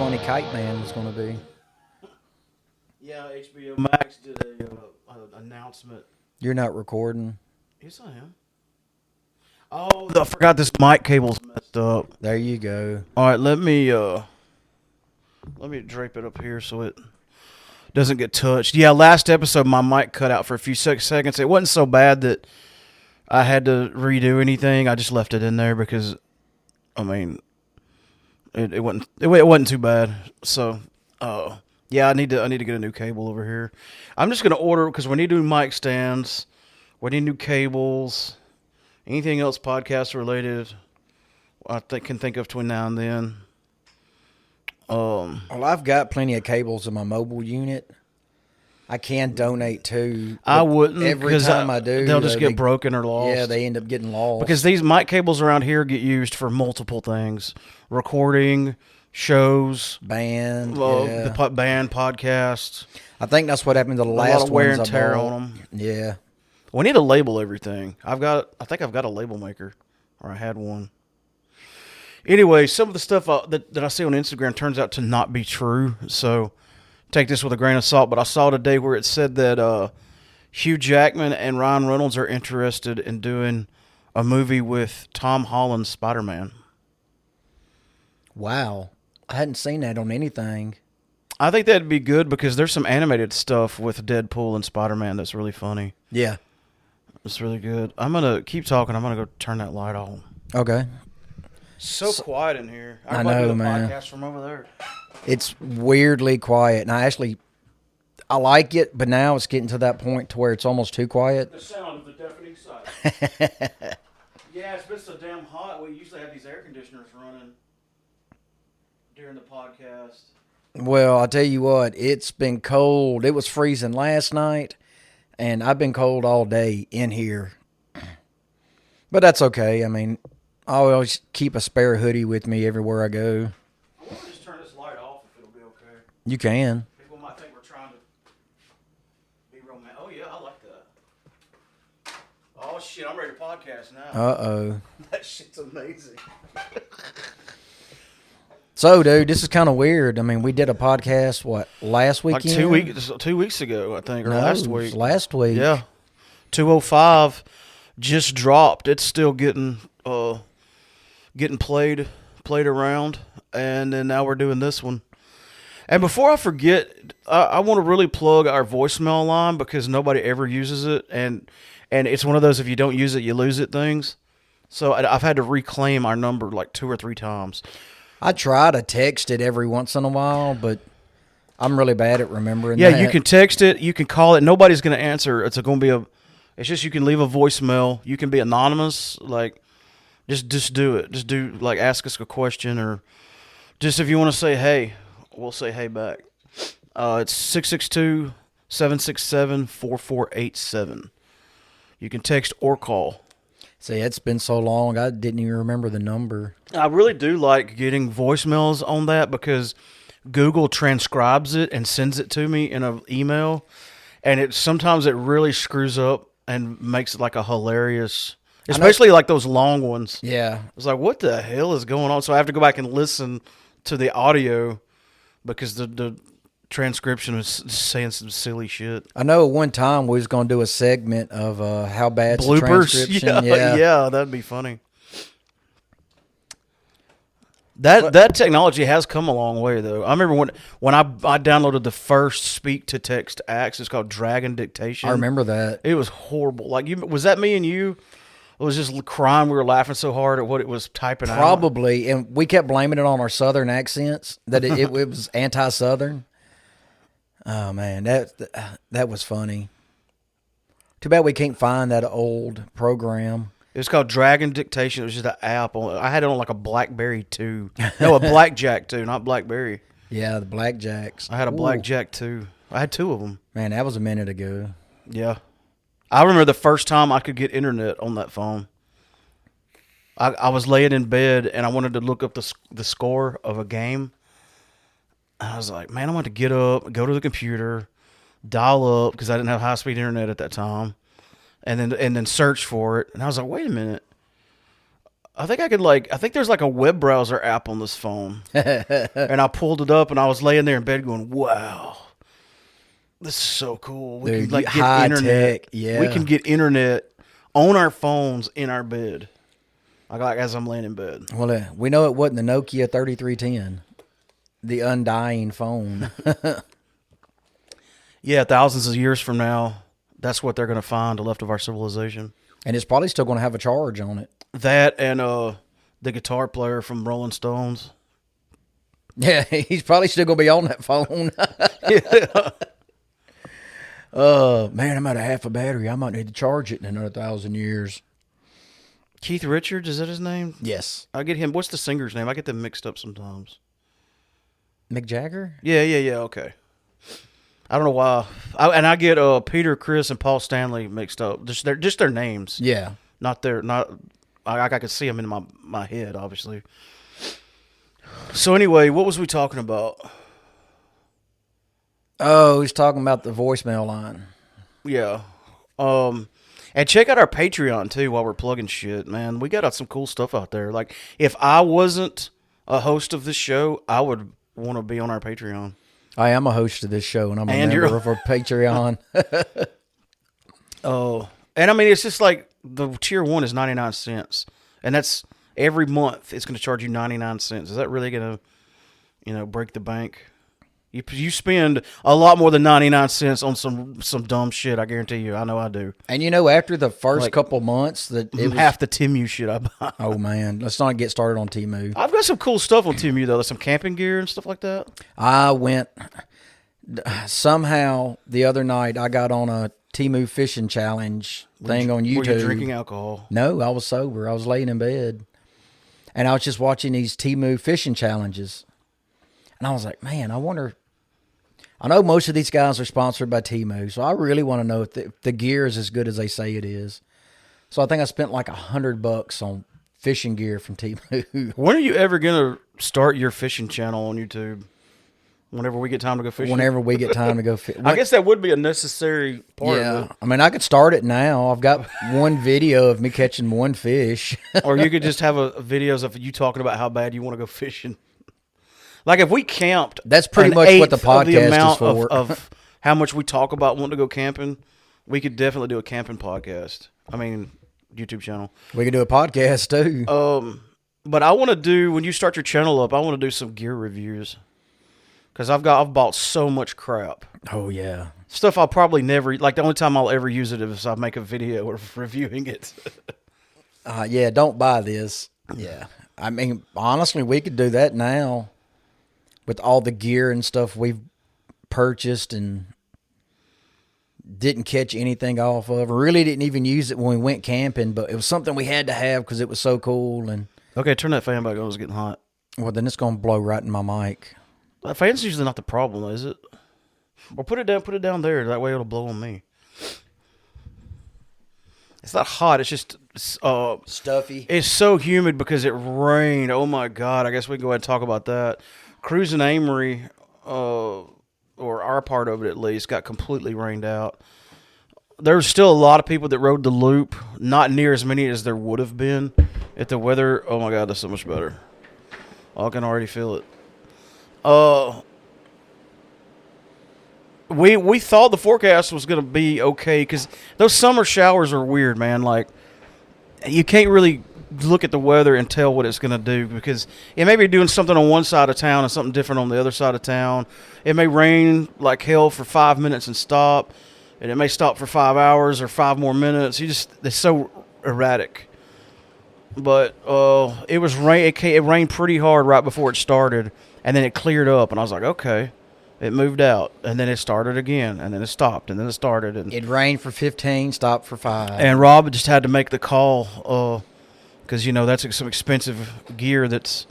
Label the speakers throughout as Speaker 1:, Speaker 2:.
Speaker 1: funny Kite Man was going to be.
Speaker 2: Yeah, HBO Max did a announcement.
Speaker 1: You're not recording.
Speaker 2: Yes, I am. Oh, I forgot this mic cable's messed up.
Speaker 1: There you go.
Speaker 2: All right, let me drape it up here so it doesn't get touched. Yeah, last episode my mic cut out for a few seconds. It wasn't so bad that I had to redo anything. I just left it in there because, I mean, it wasn't too bad. So, yeah, I need to get a new cable over here. I'm just gonna order because we need new mic stands. We need new cables. Anything else podcast related? I can think of between now and then.
Speaker 1: Well, I've got plenty of cables in my mobile unit. I can donate to.
Speaker 2: I wouldn't
Speaker 1: every time I do.
Speaker 2: They'll just get broken or lost.
Speaker 1: Yeah, they end up getting lost
Speaker 2: because these mic cables around here get used for multiple things: recording, shows,
Speaker 1: band,
Speaker 2: the band, podcasts.
Speaker 1: I think that's what happened to the last
Speaker 2: a lot of wear
Speaker 1: ones
Speaker 2: and
Speaker 1: I
Speaker 2: tear
Speaker 1: bought.
Speaker 2: on them.
Speaker 1: Yeah,
Speaker 2: we need to label everything. I think I've got a label maker, or I had one. Anyway, some of the stuff that I see on Instagram turns out to not be true, so take this with a grain of salt. But I saw today where it said that Hugh Jackman and Ryan Reynolds are interested in doing a movie with Tom Holland's Spider-Man.
Speaker 1: Wow. I hadn't seen that on anything.
Speaker 2: I think that'd be good because there's some animated stuff with Deadpool and Spider-Man that's really funny.
Speaker 1: Yeah.
Speaker 2: It's really good. I'm going to keep talking. I'm going to go turn that light on.
Speaker 1: Okay.
Speaker 2: So quiet in here.
Speaker 1: I know,
Speaker 2: do the
Speaker 1: man.
Speaker 2: Podcast from over there.
Speaker 1: It's weirdly quiet, and I like it, but now it's getting to that point to where it's almost too quiet.
Speaker 2: The sound of the deafening silence. Yeah, it's been so damn hot. We usually have these air conditioners running during the podcast.
Speaker 1: Well, I'll tell you what, it's been cold. It was freezing last night, and I've been cold all day in here. But that's okay. I mean, I always keep a spare hoodie with me everywhere I go.
Speaker 2: I want to just turn this light off if it'll be okay.
Speaker 1: You can.
Speaker 2: People might think we're trying to be romantic. Oh, yeah, I like that. Oh, shit, I'm ready to podcast now.
Speaker 1: Uh-oh.
Speaker 2: That shit's amazing.
Speaker 1: So, dude, this is kind of weird. I mean, we did a podcast, last weekend?
Speaker 2: Like 2 weeks ago, I think, or last week.
Speaker 1: It was last week.
Speaker 2: Yeah. 205 just dropped. It's still getting played around, and then now we're doing this one. And before I forget, I want to really plug our voicemail line because nobody ever uses it, and it's one of those if you don't use it, you lose it things. So I've had to reclaim our number like 2 or 3 times.
Speaker 1: I try to text it every once in a while, but I'm really bad at remembering
Speaker 2: Yeah,
Speaker 1: that.
Speaker 2: you can text it, you can call it. Nobody's going to answer. It's just you can leave a voicemail. You can be anonymous, like just do it. Just do like ask us a question, or just if you want to say hey, we'll say hey back. It's 662-767-4487. You can text or call.
Speaker 1: See, it's been so long, I didn't even remember the number.
Speaker 2: I really do like getting voicemails on that because Google transcribes it and sends it to me in an email, and sometimes it really screws up and makes it like a hilarious, especially like those long ones.
Speaker 1: Yeah.
Speaker 2: It's like, what the hell is going on? So I have to go back and listen to the audio because the transcription is saying some silly shit.
Speaker 1: I know one time we was going to do a segment of how bad the transcription.
Speaker 2: Yeah, that'd be funny. That technology has come a long way, though. I remember when I downloaded the first speak to text apps. It's called Dragon Dictation.
Speaker 1: I remember that.
Speaker 2: It was horrible. Like, was that me and you? It was just crying. We were laughing so hard at what it was typing out.
Speaker 1: Probably, and we kept blaming it on our Southern accents, that it was anti-Southern. Oh, man, that was funny. Too bad we can't find that old program.
Speaker 2: It was called Dragon Dictation. It was just an app. I had it on like a BlackBerry 2. No, a Blackjack 2, not BlackBerry.
Speaker 1: Yeah, the Blackjacks.
Speaker 2: I had a Blackjack 2. I had 2 of them.
Speaker 1: Man, that was a minute ago.
Speaker 2: Yeah. I remember the first time I could get internet on that phone. I was laying in bed, and I wanted to look up the score of a game. I was like, man, I want to get up, go to the computer, dial up, because I didn't have high-speed internet at that time, and then search for it. And I was like, wait a minute. I think there's like a web browser app on this phone. And I pulled it up and I was laying there in bed going, wow, this is so cool. We
Speaker 1: Dude,
Speaker 2: can like
Speaker 1: high
Speaker 2: get internet.
Speaker 1: tech, yeah.
Speaker 2: We can get internet on our phones in our bed. Like as I'm laying in bed.
Speaker 1: Well, we know it wasn't the Nokia 3310, the undying phone.
Speaker 2: Yeah, thousands of years from now, that's what they're going to find left of our civilization.
Speaker 1: And it's probably still going to have a charge on it.
Speaker 2: That and the guitar player from Rolling Stones.
Speaker 1: Yeah, he's probably still going to be on that phone.
Speaker 2: Yeah.
Speaker 1: Man, I'm out of half a battery. I might need to charge it in another 1,000 years.
Speaker 2: Keith Richards, is that his name?
Speaker 1: Yes.
Speaker 2: I get him. What's the singer's name? I get them mixed up sometimes.
Speaker 1: Mick Jagger?
Speaker 2: Yeah, okay. I don't know why. I get Peter, Chris, and Paul Stanley mixed up. Just their names.
Speaker 1: Yeah.
Speaker 2: I could see them in my head, obviously. So anyway, what was we talking about?
Speaker 1: Oh, he's talking about the voicemail line.
Speaker 2: Yeah. And check out our Patreon too while we're plugging shit, man. We got some cool stuff out there. Like if I wasn't a host of this show, I would want to be on our Patreon.
Speaker 1: I am a host of this show, and I'm a member of our Patreon.
Speaker 2: Oh, and I mean, it's just like the tier 1 is 99 cents, and that's every month. It's going to charge you 99 cents. Is that really going to, break the bank? You spend a lot more than 99 cents on some dumb shit. I guarantee you. I know I do.
Speaker 1: And after the first couple months, that it was
Speaker 2: half the Temu shit I buy.
Speaker 1: Oh man, let's not get started on Temu.
Speaker 2: I've got some cool stuff on Temu though. There's some camping gear and stuff like that.
Speaker 1: I went somehow the other night. I got on a Temu fishing challenge thing on YouTube.
Speaker 2: Were you drinking alcohol?
Speaker 1: No, I was sober. I was laying in bed, and I was just watching these Temu fishing challenges, and I was like, man, I wonder. I know most of these guys are sponsored by Temu, so I really want to know if the gear is as good as they say it is. So I think I spent like $100 on fishing gear from Temu.
Speaker 2: When are you ever gonna start your fishing channel on YouTube? Whenever we get time to go fishing.
Speaker 1: Whenever we get time to go fishing.
Speaker 2: I guess that would be a necessary part of it.
Speaker 1: I mean, I could start it now. I've got one video of me catching one fish.
Speaker 2: Or you could just have videos of you talking about how bad you want to go fishing. Like if we camped,
Speaker 1: that's pretty much what the podcast is for.
Speaker 2: Of how much we talk about wanting to go camping, we could definitely do a camping podcast. I mean, YouTube channel.
Speaker 1: We could do a podcast too.
Speaker 2: But I want to do when you start your channel up. I want to do some gear reviews because I've bought so much crap.
Speaker 1: Oh yeah,
Speaker 2: stuff I'll probably never like. The only time I'll ever use it is I make a video of reviewing it.
Speaker 1: Yeah, don't buy this. Yeah, I mean, honestly, we could do that now. With all the gear and stuff we've purchased and didn't catch anything off of, or really didn't even use it when we went camping, but it was something we had to have because it was so cool. And
Speaker 2: okay, turn that fan back on. It's getting hot.
Speaker 1: Well, then it's going to blow right in my mic.
Speaker 2: That fan's usually not the problem, is it? Or put it down there. That way it'll blow on me. It's not hot. It's just
Speaker 1: stuffy.
Speaker 2: It's so humid because it rained. Oh my God. I guess we can go ahead and talk about that. Cruising Amory, or our part of it at least, got completely rained out. There's still a lot of people that rode the loop. Not near as many as there would have been if the weather. Oh my God, that's so much better. I can already feel it. We thought the forecast was going to be okay because those summer showers are weird, man. Like you can't really look at the weather and tell what it's going to do because it may be doing something on one side of town and something different on the other side of town. It may rain like hell for 5 minutes and stop, and it may stop for 5 hours or 5 more minutes. It's so erratic. But it was rain. It rained pretty hard right before it started, and then it cleared up, and I was like, okay. It moved out, and then it started again, and then it stopped, and then it started. And
Speaker 1: it rained for 15, stopped for 5.
Speaker 2: And Rob just had to make the call because, that's some expensive gear that's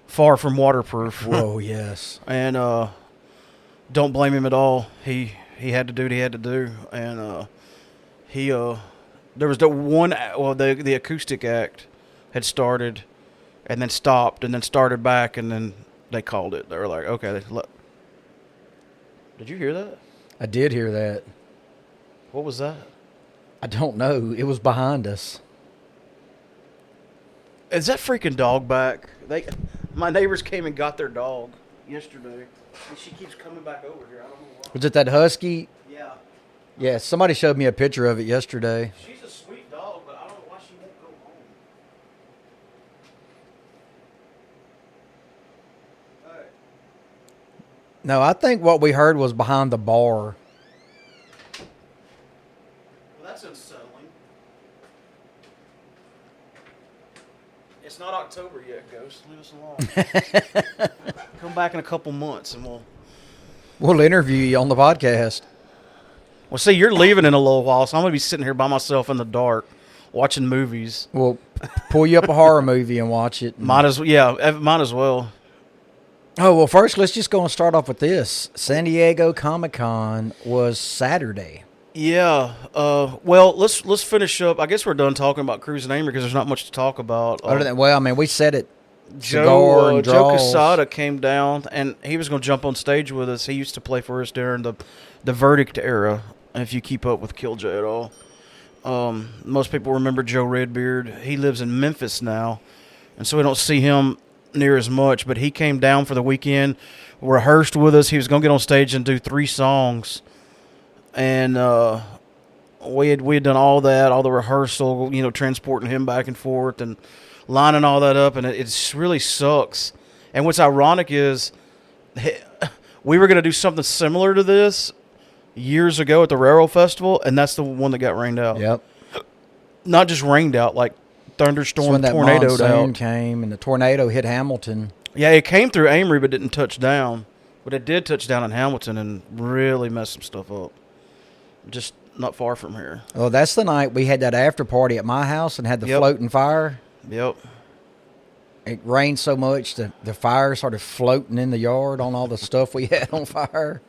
Speaker 2: far from waterproof.
Speaker 1: Whoa, yes.
Speaker 2: And don't blame him at all. He had to do what he had to do. And there was the acoustic act had started and then stopped and then started back, and then they called it. They were like, okay, did you hear that?
Speaker 1: I did hear that.
Speaker 2: What was that?
Speaker 1: I don't know. It was behind us.
Speaker 2: Is that freaking dog back? My neighbors came and got their dog yesterday, and she keeps coming back over here. I don't know why.
Speaker 1: Was it that husky?
Speaker 2: Yeah,
Speaker 1: Yeah, somebody showed me a picture of it yesterday.
Speaker 2: she's a sweet dog, but I don't know why she won't go home. Hey.
Speaker 1: No, I think what we heard was behind the bar.
Speaker 2: Well, that's unsettling. It's not October yet, Ghost. Leave us alone. Come back in a couple months, and
Speaker 1: We'll interview you on the podcast.
Speaker 2: Well, see, you're leaving in a little while, so I'm gonna be sitting here by myself in the dark, watching movies.
Speaker 1: We'll pull you up a horror movie and watch it.
Speaker 2: Might as well.
Speaker 1: Oh, well, first, let's just go and start off with this. San Diego Comic-Con was Saturday.
Speaker 2: Yeah. Well, let's finish up. I guess we're done talking about Cruz and Amory because there's not much to talk about.
Speaker 1: Other than, well, I mean, we said it.
Speaker 2: Joe
Speaker 1: and draws.
Speaker 2: Quesada came down, and he was going to jump on stage with us. He used to play for us during the Verdict era, if you keep up with Killjoy at all. Most people remember Joe Redbeard. He lives in Memphis now, and so we don't see him near as much, but he came down for the weekend, rehearsed with us. He was going to get on stage and do 3 songs, and we had done all that, all the rehearsal, transporting him back and forth and lining all that up, and it really sucks. And what's ironic is we were going to do something similar to this years ago at the Railroad Festival, and that's the one that got rained out.
Speaker 1: Yep.
Speaker 2: Not just rained out, like thunderstorm,
Speaker 1: When that
Speaker 2: tornadoed
Speaker 1: monsoon
Speaker 2: out.
Speaker 1: came and the tornado hit Hamilton.
Speaker 2: Yeah, it came through Amory but didn't touch down. But it did touch down in Hamilton and really messed some stuff up. Just not far from here.
Speaker 1: Well, that's the night we had that after party at my house and had the
Speaker 2: Yep.
Speaker 1: floating fire.
Speaker 2: Yep.
Speaker 1: It rained so much the fire started floating in the yard on all the stuff we had on fire.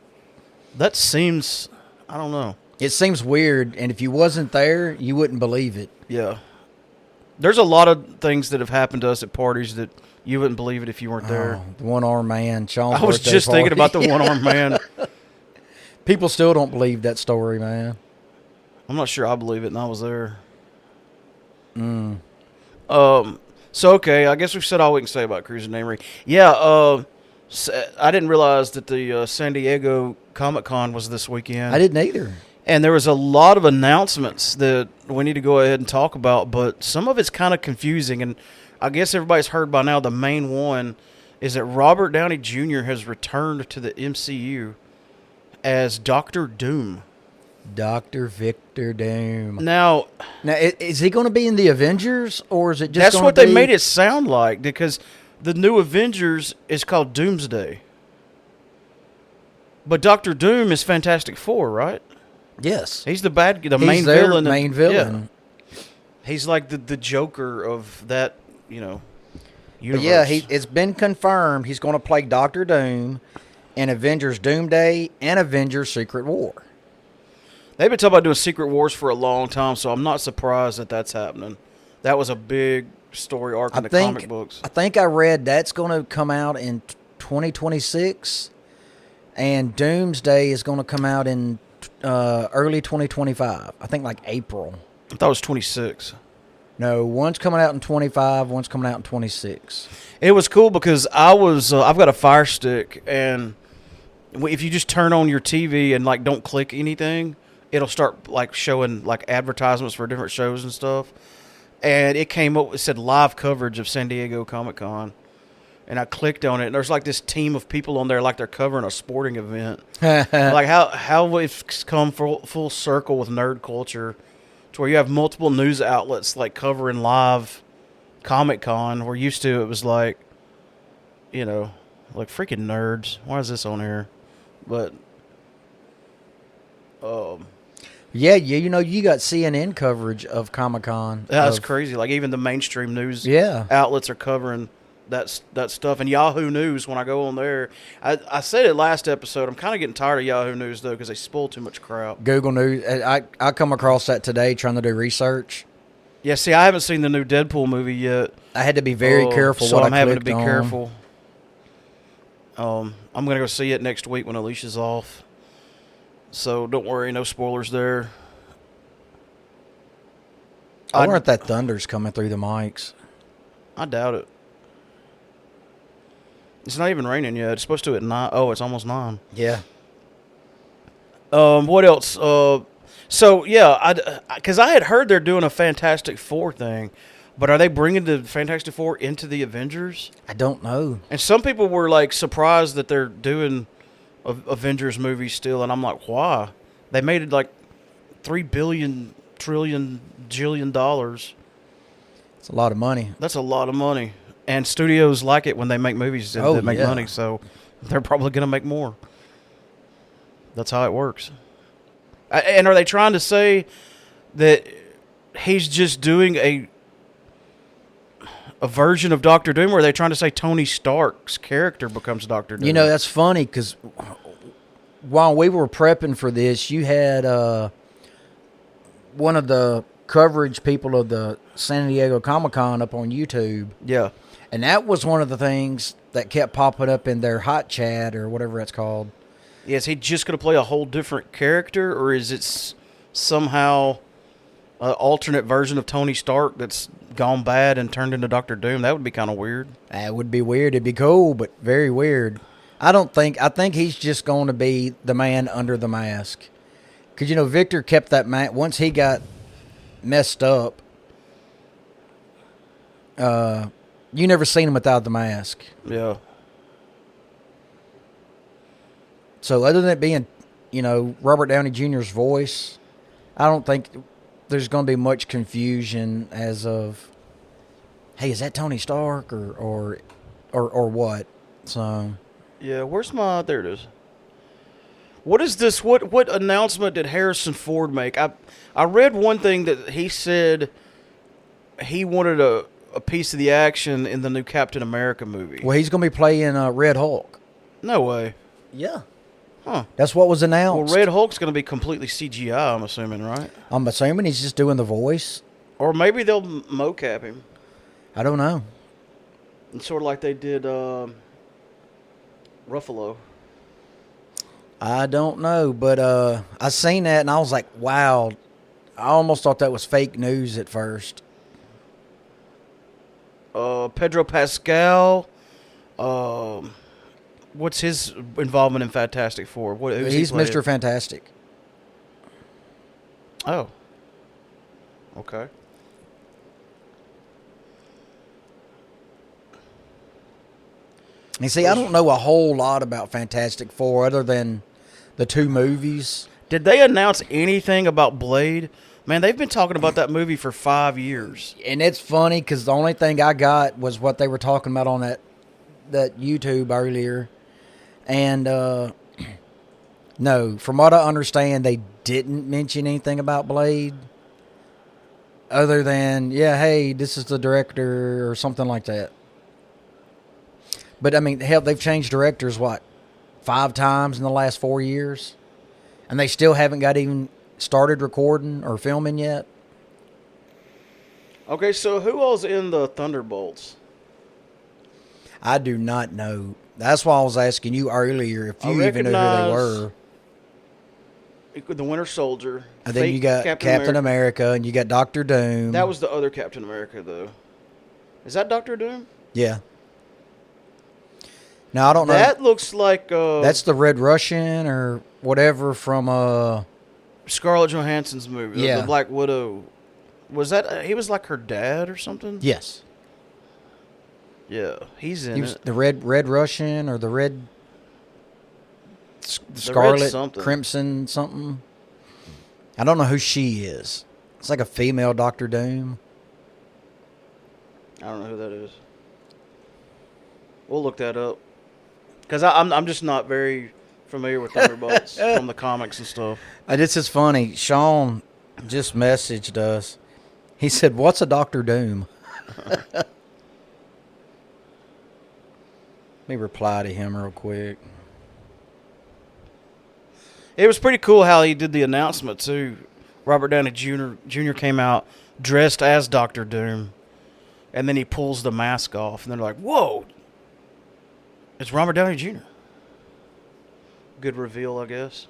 Speaker 2: That seems, I don't know.
Speaker 1: It seems weird, and if you wasn't there, you wouldn't believe it.
Speaker 2: Yeah. There's a lot of things that have happened to us at parties that you wouldn't believe it if you weren't there.
Speaker 1: Oh, the one-armed man, Sean's
Speaker 2: I was
Speaker 1: birthday
Speaker 2: just thinking
Speaker 1: party.
Speaker 2: about the one-armed man.
Speaker 1: People still don't believe that story, man.
Speaker 2: I'm not sure I believe it, and I was there. So, okay, I guess we've said all we can say about Cruz and Amory. Yeah, I didn't realize that the San Diego Comic-Con was this weekend.
Speaker 1: I didn't either.
Speaker 2: And there was a lot of announcements that we need to go ahead and talk about, but some of it's kind of confusing. And I guess everybody's heard by now the main one is that Robert Downey Jr. has returned to the MCU as Doctor Doom.
Speaker 1: Dr. Victor Doom.
Speaker 2: Now
Speaker 1: is he going to be in the Avengers, or is it just
Speaker 2: that's
Speaker 1: gonna
Speaker 2: what they
Speaker 1: be-
Speaker 2: made it sound like, because the new Avengers is called Doomsday. But Doctor Doom is Fantastic Four, right?
Speaker 1: Yes.
Speaker 2: He's the
Speaker 1: He's
Speaker 2: main
Speaker 1: their
Speaker 2: villain.
Speaker 1: main villain.
Speaker 2: Yeah. He's like the Joker of that, universe.
Speaker 1: But yeah, it's been confirmed he's going to play Doctor Doom in Avengers Doomsday and Avengers Secret War.
Speaker 2: They've been talking about doing Secret Wars for a long time, so I'm not surprised that that's happening. That was a big story arc in the comic books.
Speaker 1: I think I read that's going to come out in 2026, and Doomsday is going to come out in early 2025. I think like April.
Speaker 2: I thought it was 26.
Speaker 1: No, one's coming out in 25, one's coming out in 26.
Speaker 2: It was cool because I've got a Fire Stick, and if you just turn on your TV and like don't click anything, it'll start like showing like advertisements for different shows and stuff. And it came up, it said live coverage of San Diego Comic-Con. And I clicked on it, and there's like this team of people on there like they're covering a sporting event. Like how we've come full circle with nerd culture to where you have multiple news outlets like covering live Comic-Con. We're used to it was like, like freaking nerds. Why is this on here? But
Speaker 1: Yeah, you got CNN coverage of Comic-Con.
Speaker 2: that's crazy. Like even the mainstream news
Speaker 1: Yeah.
Speaker 2: outlets are covering that stuff. And Yahoo News, when I go on there, I said it last episode, I'm kind of getting tired of Yahoo News though because they spoil too much crap.
Speaker 1: Google News. I come across that today trying to do research.
Speaker 2: Yeah, see, I haven't seen the new Deadpool movie yet.
Speaker 1: I had to be very careful
Speaker 2: so
Speaker 1: what
Speaker 2: I'm
Speaker 1: I
Speaker 2: having to
Speaker 1: clicked
Speaker 2: be
Speaker 1: on.
Speaker 2: careful. I'm going to go see it next week when Alicia's off. So don't worry, no spoilers there.
Speaker 1: I wonder if that thunder's coming through the mics.
Speaker 2: I doubt it. It's not even raining yet. It's supposed to at 9. Oh, it's almost 9.
Speaker 1: Yeah.
Speaker 2: What else? So yeah, because I had heard they're doing a Fantastic Four thing, but are they bringing the Fantastic Four into the Avengers?
Speaker 1: I don't know.
Speaker 2: And some people were like surprised that they're doing Avengers movies still, and I'm like, why? They made it like $3 billion, trillion, jillion dollars.
Speaker 1: It's a lot of money.
Speaker 2: That's a lot of money, and studios like it when they make movies that make money, so they're probably going to make more. That's how it works. And are they trying to say that he's just doing a version of Doctor Doom, or are they trying to say Tony Stark's character becomes Doctor Doom?
Speaker 1: You know, that's funny because while we were prepping for this, you had one of the coverage people of the San Diego Comic-Con up on YouTube.
Speaker 2: Yeah.
Speaker 1: And that was one of the things that kept popping up in their hot chat or whatever it's called.
Speaker 2: Yeah, is he just going to play a whole different character, or is it somehow an alternate version of Tony Stark that's gone bad and turned into Doctor Doom? That would be kind of weird.
Speaker 1: That would be weird. It'd be cool, but very weird. I think he's just going to be the man under the mask. Because, you know, Victor kept that mask. Once he got messed up, you never seen him without the mask.
Speaker 2: Yeah.
Speaker 1: So other than it being, you know, Robert Downey Jr.'s voice, I don't think there's going to be much confusion as of, hey, is that Tony Stark or what? So
Speaker 2: Yeah, where's my... There it is. What is this? What announcement did Harrison Ford make? I read one thing that he said he wanted a piece of the action in the new Captain America movie.
Speaker 1: well, he's going to be playing Red Hulk.
Speaker 2: No way.
Speaker 1: Yeah.
Speaker 2: Huh.
Speaker 1: That's what was announced.
Speaker 2: Well, Red Hulk's going to be completely CGI, I'm assuming, right?
Speaker 1: I'm assuming he's just doing the voice.
Speaker 2: Or maybe they'll mocap him.
Speaker 1: I don't know.
Speaker 2: And sort of like they did Ruffalo.
Speaker 1: I don't know, but I seen that and I was like, wow. I almost thought that was fake news at first.
Speaker 2: Pedro Pascal. What's his involvement in Fantastic Four?
Speaker 1: He's Mr. Fantastic.
Speaker 2: Oh. Okay.
Speaker 1: And see, I don't know a whole lot about Fantastic Four other than the 2 movies.
Speaker 2: Did they announce anything about Blade? Man, they've been talking about that movie for 5 years.
Speaker 1: And it's funny because the only thing I got was what they were talking about on that YouTube earlier. And no, from what I understand, they didn't mention anything about Blade. Other than, yeah, hey, this is the director or something like that. But, I mean, hell, they've changed directors, 5 times in the last 4 years? And they still haven't got even started recording or filming yet?
Speaker 2: Okay, so who all's in the Thunderbolts?
Speaker 1: I do not know. That's why I was asking you earlier if you even knew who they were.
Speaker 2: The Winter Soldier.
Speaker 1: And then you got Captain America and you got Doctor Doom.
Speaker 2: That was the other Captain America, though. Is that Doctor Doom?
Speaker 1: Yeah. Now, I don't know.
Speaker 2: That looks like...
Speaker 1: that's the Red Russian or whatever from...
Speaker 2: Scarlett Johansson's movie.
Speaker 1: Yeah.
Speaker 2: The Black Widow. Was that... he was like her dad or something?
Speaker 1: Yes.
Speaker 2: Yeah, he's in it.
Speaker 1: The Red Russian or the Red... Scarlet
Speaker 2: something.
Speaker 1: Crimson something. I don't know who she is. It's like a female Doctor Doom.
Speaker 2: I don't know who that is. We'll look that up. Because I'm just not very familiar with Thunderbolts from the comics and stuff.
Speaker 1: This is funny. Sean just messaged us. He said, "What's a Doctor Doom?" Let me reply to him real quick.
Speaker 2: It was pretty cool how he did the announcement, too. Robert Downey Jr. came out dressed as Doctor Doom. And then he pulls the mask off. And they're like, whoa. It's Robert Downey Jr. Good reveal, I guess.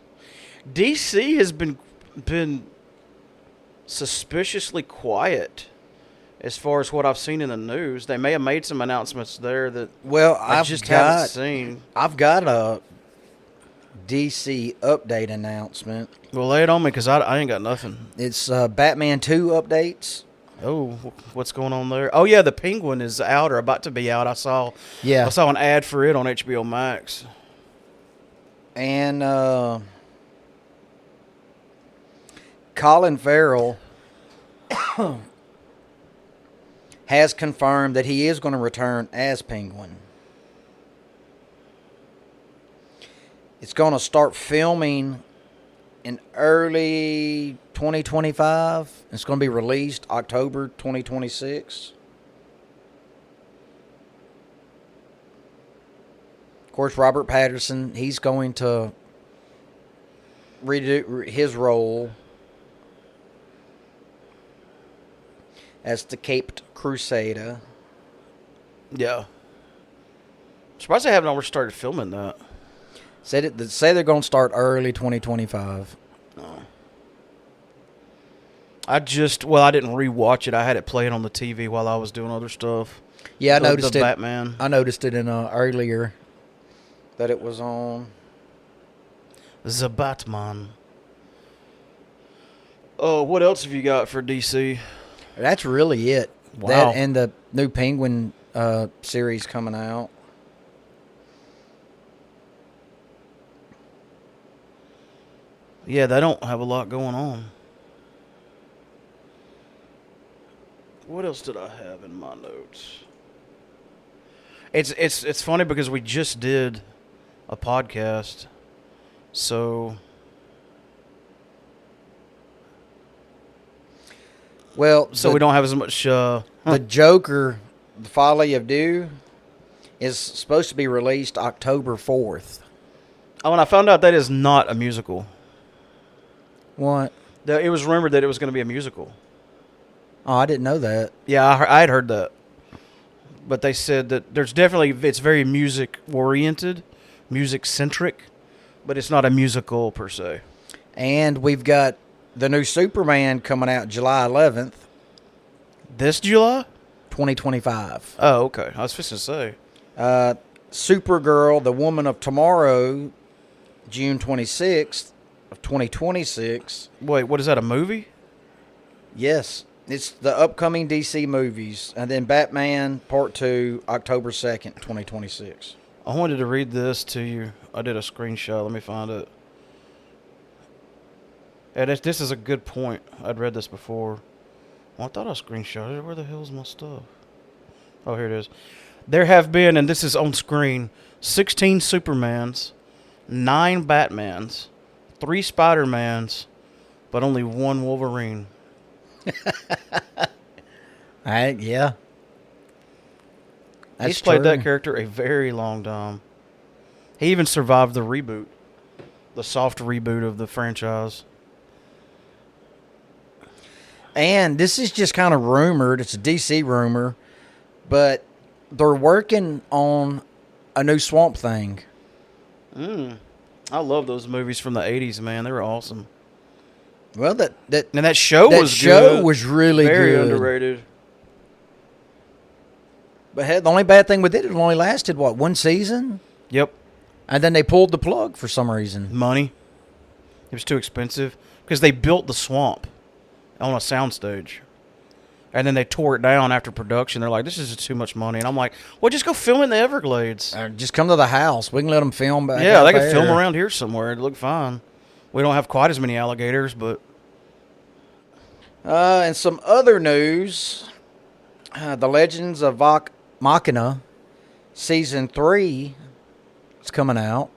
Speaker 2: DC has been suspiciously quiet as far as what I've seen in the news. They may have made some announcements there that
Speaker 1: Well,
Speaker 2: I just haven't seen.
Speaker 1: I've got a DC update announcement.
Speaker 2: Well, lay it on me because I ain't got nothing.
Speaker 1: It's Batman 2 updates.
Speaker 2: Oh, what's going on there? Oh, yeah, the Penguin is out or about to be out. I saw an ad for it on HBO Max.
Speaker 1: And Colin Farrell has confirmed that he is going to return as Penguin. It's going to start filming in early 2025. It's going to be released October 2026. Of course, Robert Pattinson, he's going to redo his role as the Caped Crusader.
Speaker 2: Yeah. Surprised they haven't already started filming that.
Speaker 1: Say they're going to start early 2025.
Speaker 2: I didn't rewatch it. I had it playing on the TV while I was doing other stuff.
Speaker 1: Yeah, I noticed
Speaker 2: the
Speaker 1: it.
Speaker 2: Batman.
Speaker 1: I noticed it in earlier that it was on.
Speaker 2: The Batman. Oh, what else have you got for DC?
Speaker 1: That's really it.
Speaker 2: Wow.
Speaker 1: That and the new Penguin series coming out.
Speaker 2: Yeah, they don't have a lot going on. What else did I have in my notes? It's funny because we just did a podcast, so we don't have as much.
Speaker 1: The Joker, The Folly of Dew, is supposed to be released October 4th.
Speaker 2: Oh, and I found out that is not a musical.
Speaker 1: What?
Speaker 2: It was rumored that it was going to be a musical.
Speaker 1: Oh, I didn't know that.
Speaker 2: Yeah, I had heard that. But they said that it's very music-oriented, music-centric, but it's not a musical per se.
Speaker 1: And we've got the new Superman coming out July 11th.
Speaker 2: This July?
Speaker 1: 2025.
Speaker 2: Oh, okay. I was fixing to say.
Speaker 1: Supergirl, The Woman of Tomorrow, June 26th of 2026.
Speaker 2: Wait, what is that, a movie?
Speaker 1: Yes. It's the upcoming DC movies. And then Batman Part 2, October 2nd, 2026.
Speaker 2: I wanted to read this to you. I did a screenshot. Let me find it. And this is a good point. I'd read this before. Well, I thought I screenshotted it. Where the hell's my stuff? Oh, here it is. There have been, and this is on screen, 16 Supermans, 9 Batmans, 3 Spider-Mans, but only 1 Wolverine.
Speaker 1: Yeah.
Speaker 2: He's played that character a very long time. He even survived the reboot, the soft reboot of the franchise.
Speaker 1: And this is just kind of rumored. It's a DC rumor, but they're working on a new Swamp Thing.
Speaker 2: I love those movies from the 80s, man. They were awesome.
Speaker 1: Well,
Speaker 2: that show was good.
Speaker 1: Was really
Speaker 2: very
Speaker 1: good.
Speaker 2: underrated.
Speaker 1: But the only bad thing with it only lasted, one season?
Speaker 2: Yep.
Speaker 1: And then they pulled the plug for some reason.
Speaker 2: Money. It was too expensive. Because they built the swamp on a soundstage. And then they tore it down after production. They're like, this is just too much money. And I'm like, well, just go film in the Everglades.
Speaker 1: Just come to the house. We can let them film back
Speaker 2: Yeah,
Speaker 1: out
Speaker 2: they
Speaker 1: there.
Speaker 2: could film around here somewhere. It'd look fine. We don't have quite as many alligators, but...
Speaker 1: And some other news. The Legends of Vox Machina Season 3 is coming out.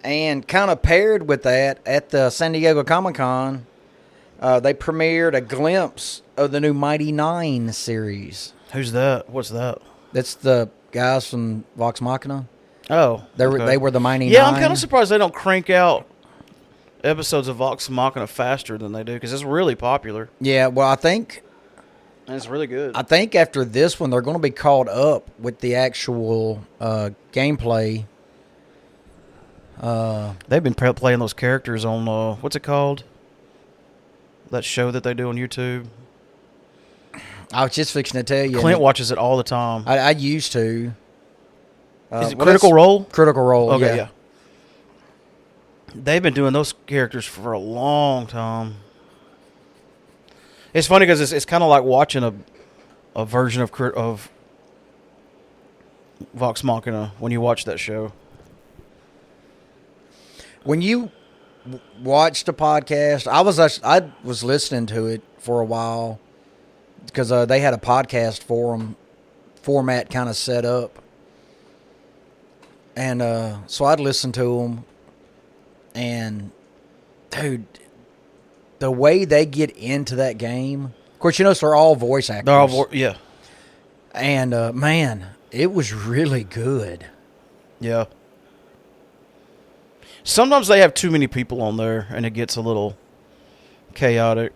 Speaker 1: And kind of paired with that, at the San Diego Comic-Con, they premiered a glimpse of the new Mighty Nine series.
Speaker 2: Who's that? What's that?
Speaker 1: That's the guys from Vox Machina.
Speaker 2: Oh,
Speaker 1: They were the Mighty Nine.
Speaker 2: Yeah, I'm kind of surprised they don't crank out episodes of Vox Machina faster than they do, because it's really popular.
Speaker 1: Yeah, well, I think...
Speaker 2: And it's really good.
Speaker 1: I think after this one, they're going to be caught up with the actual gameplay.
Speaker 2: They've been playing those characters on, what's it called? That show that they do on YouTube.
Speaker 1: I was just fixing to tell you.
Speaker 2: Clint watches it all the time.
Speaker 1: I used to.
Speaker 2: Is it Critical Role?
Speaker 1: Critical Role,
Speaker 2: Okay,
Speaker 1: yeah.
Speaker 2: They've been doing those characters for a long time. It's funny because it's kind of like watching a version of Vox Machina when you watch that show.
Speaker 1: When you watched a podcast, I was listening to it for a while because they had a podcast format kind of set up, and so I'd listen to them, and dude, the way they get into that game. Of course, they're all voice actors.
Speaker 2: They're all yeah,
Speaker 1: and man, it was really good.
Speaker 2: yeah. Sometimes they have too many people on there, and it gets a little chaotic.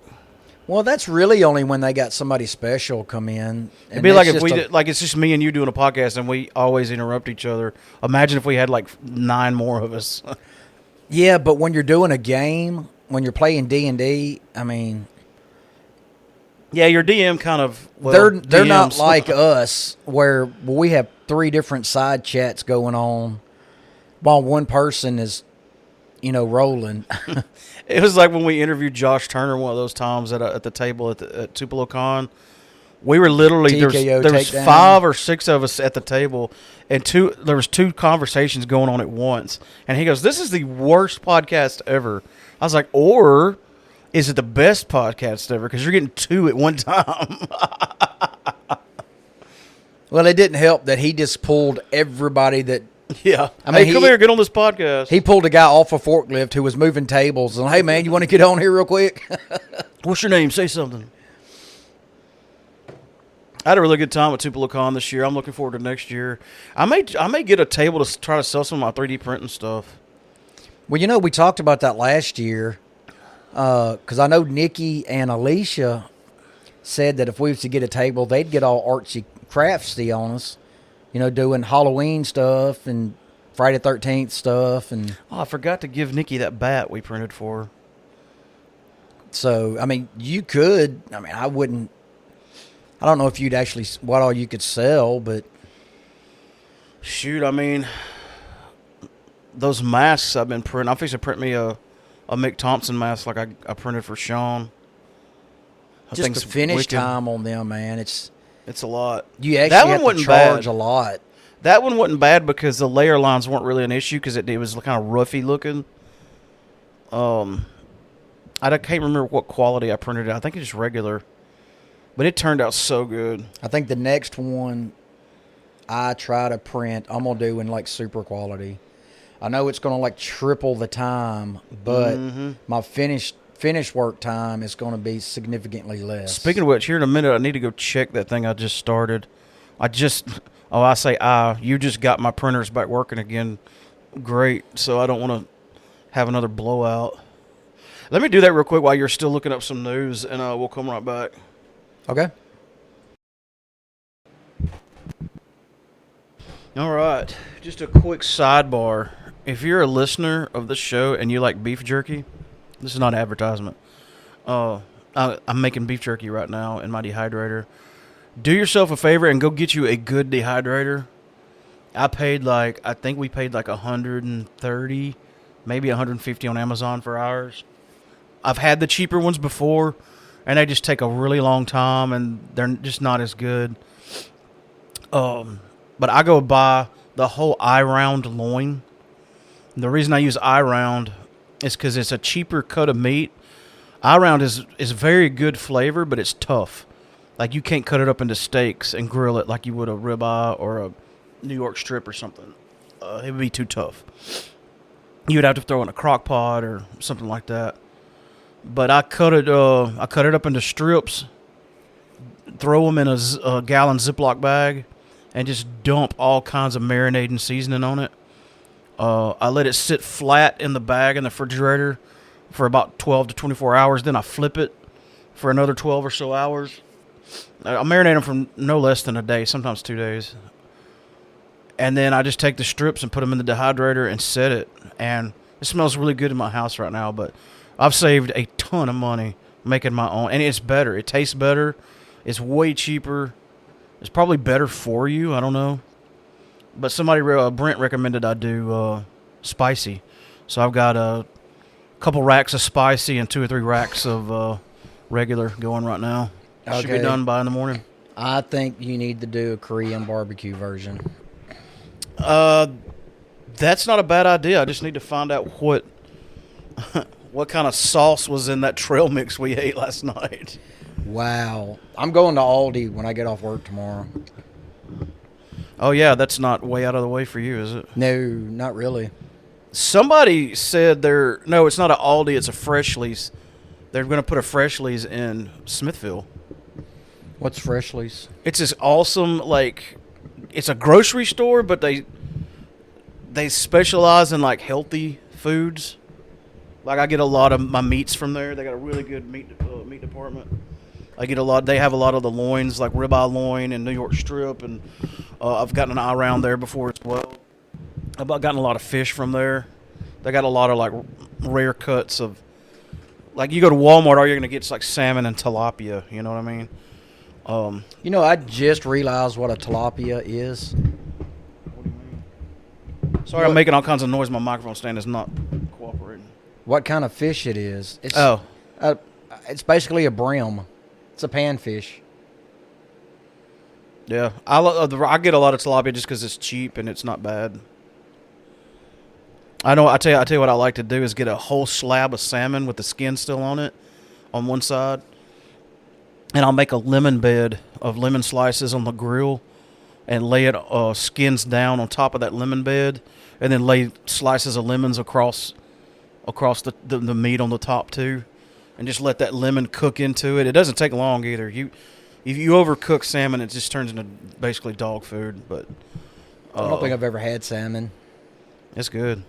Speaker 1: Well, that's really only when they got somebody special come in.
Speaker 2: It'd be like if it's just me and you doing a podcast, and we always interrupt each other. Imagine if we had like 9 more of us.
Speaker 1: Yeah, but when you're doing a game, when you're playing D&D, I mean,
Speaker 2: yeah, your DM kind of
Speaker 1: they're not
Speaker 2: DMs.
Speaker 1: like us where we have 3 different side chats going on while one person is, rolling.
Speaker 2: It was like when we interviewed Josh Turner one of those times at the table at Tupelo Con. We were literally there was 5 or 6 of us at the table, and there was 2 conversations going on at once. And he goes, "This is the worst podcast ever." I was like, "Or is it the best podcast ever? Because you're getting 2 at one time."
Speaker 1: Well, it didn't help that he just pulled everybody that.
Speaker 2: Yeah.
Speaker 1: I mean,
Speaker 2: hey, come here, get on this podcast.
Speaker 1: He pulled a guy off a forklift who was moving tables. And, hey, man, you want to get on here real quick?
Speaker 2: What's your name? Say something. I had a really good time at Tupelo Con this year. I'm looking forward to next year. I may get a table to try to sell some of my 3D printing stuff.
Speaker 1: Well, we talked about that last year because I know Nikki and Alicia said that if we was to get a table, they'd get all artsy craftsy on us. Doing Halloween stuff and Friday the 13th stuff. And
Speaker 2: I forgot to give Nikki that bat we printed for her.
Speaker 1: So, I mean, you could. I mean, I wouldn't. I don't know if you'd actually, what all you could sell, but.
Speaker 2: Shoot, I mean, those masks I've been printing. I'm fixing to print me a Mick Thompson mask like I printed for Sean.
Speaker 1: Just the finish time on them, man.
Speaker 2: It's a lot.
Speaker 1: You actually have to charge a lot.
Speaker 2: That one wasn't bad because the layer lines weren't really an issue because it was kind of roughy looking. I can't remember what quality I printed it. I think it's just regular. But it turned out so good.
Speaker 1: I think the next one I try to print, I'm going to do in like super quality. I know it's going to like triple the time, but my finish work time is going to be significantly less.
Speaker 2: Speaking of which, here in a minute, I need to go check that thing I just started. You just got my printers back working again. Great. So I don't want to have another blowout. Let me do that real quick while you're still looking up some news, and we'll come right back.
Speaker 1: Okay.
Speaker 2: All right. Just a quick sidebar. If you're a listener of this show and you like beef jerky, this is not advertisement. I'm making beef jerky right now in my dehydrator. Do yourself a favor and go get you a good dehydrator. I think we paid like $130, maybe $150 on Amazon for ours. I've had the cheaper ones before, and they just take a really long time, and they're just not as good. But I go buy the whole iRound loin. The reason I use iRound is because it's a cheaper cut of meat. iRound is very good flavor, but it's tough. Like, you can't cut it up into steaks and grill it like you would a ribeye or a New York strip or something. It would be too tough. You would have to throw it in a crock pot or something like that. But I cut it up into strips, throw them in a gallon Ziploc bag, and just dump all kinds of marinade and seasoning on it. I let it sit flat in the bag in the refrigerator for about 12 to 24 hours. Then I flip it for another 12 or so hours. I marinate them for no less than a day, sometimes 2 days. And then I just take the strips and put them in the dehydrator and set it. And it smells really good in my house right now, but I've saved a ton of money making my own. And it's better. It tastes better. It's way cheaper. It's probably better for you. I don't know. But Brent recommended I do spicy. So I've got a couple racks of spicy and 2 or 3 racks of regular going right now. Should be
Speaker 1: Okay.
Speaker 2: done by in the morning.
Speaker 1: I think you need to do a Korean barbecue version.
Speaker 2: That's not a bad idea. I just need to find out what kind of sauce was in that trail mix we ate last night.
Speaker 1: Wow. I'm going to Aldi when I get off work tomorrow.
Speaker 2: Oh yeah, that's not way out of the way for you, is it?
Speaker 1: No, not really.
Speaker 2: Somebody said no, it's not an Aldi, it's a Freshly's. They're going to put a Freshly's in Smithville.
Speaker 1: What's Freshly's?
Speaker 2: It's this awesome, like, it's a grocery store, but they specialize in like healthy foods. Like I get a lot of my meats from there. They got a really good meat department. I get a lot. They have a lot of the loins, like ribeye loin and New York strip, and I've gotten an eye around there before as well. I've gotten a lot of fish from there. They got a lot of like rare cuts of, like you go to Walmart, all you're gonna get is like salmon and tilapia. You know what I mean?
Speaker 1: You know, I just realized what a tilapia is.
Speaker 2: What do you mean? Sorry, I'm making all kinds of noise. My microphone stand is not cooperating.
Speaker 1: What kind of fish it is. It's,
Speaker 2: Oh,
Speaker 1: it's basically a brim. It's a panfish.
Speaker 2: yeah. I get a lot of tilapia just because it's cheap and it's not bad. I know. I tell you what I like to do is get a whole slab of salmon with the skin still on it, on one side, and I'll make a lemon bed of lemon slices on the grill, and lay it skins down on top of that lemon bed, and then lay slices of lemons across the meat on the top too, and just let that lemon cook into it. It doesn't take long either. If you overcook salmon, it just turns into basically dog food. But
Speaker 1: I don't think I've ever had salmon.
Speaker 2: it's good.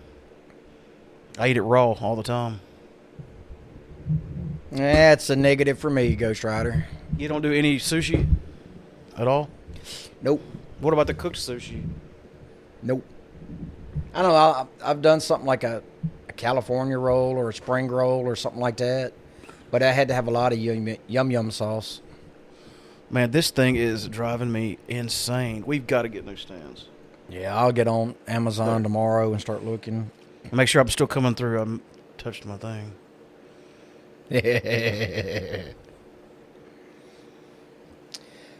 Speaker 2: I eat it raw all the time.
Speaker 1: That's a negative for me, Ghost Rider.
Speaker 2: You don't do any sushi at all?
Speaker 1: Nope.
Speaker 2: What about the cooked sushi?
Speaker 1: Nope. I don't know. I've done something like a California roll or a spring roll or something like that, but I had to have a lot of yum sauce.
Speaker 2: Man, this thing is driving me insane. We've got to get new stands.
Speaker 1: Yeah, I'll get on Amazon tomorrow and start looking.
Speaker 2: Make sure I'm still coming through. I touched my thing.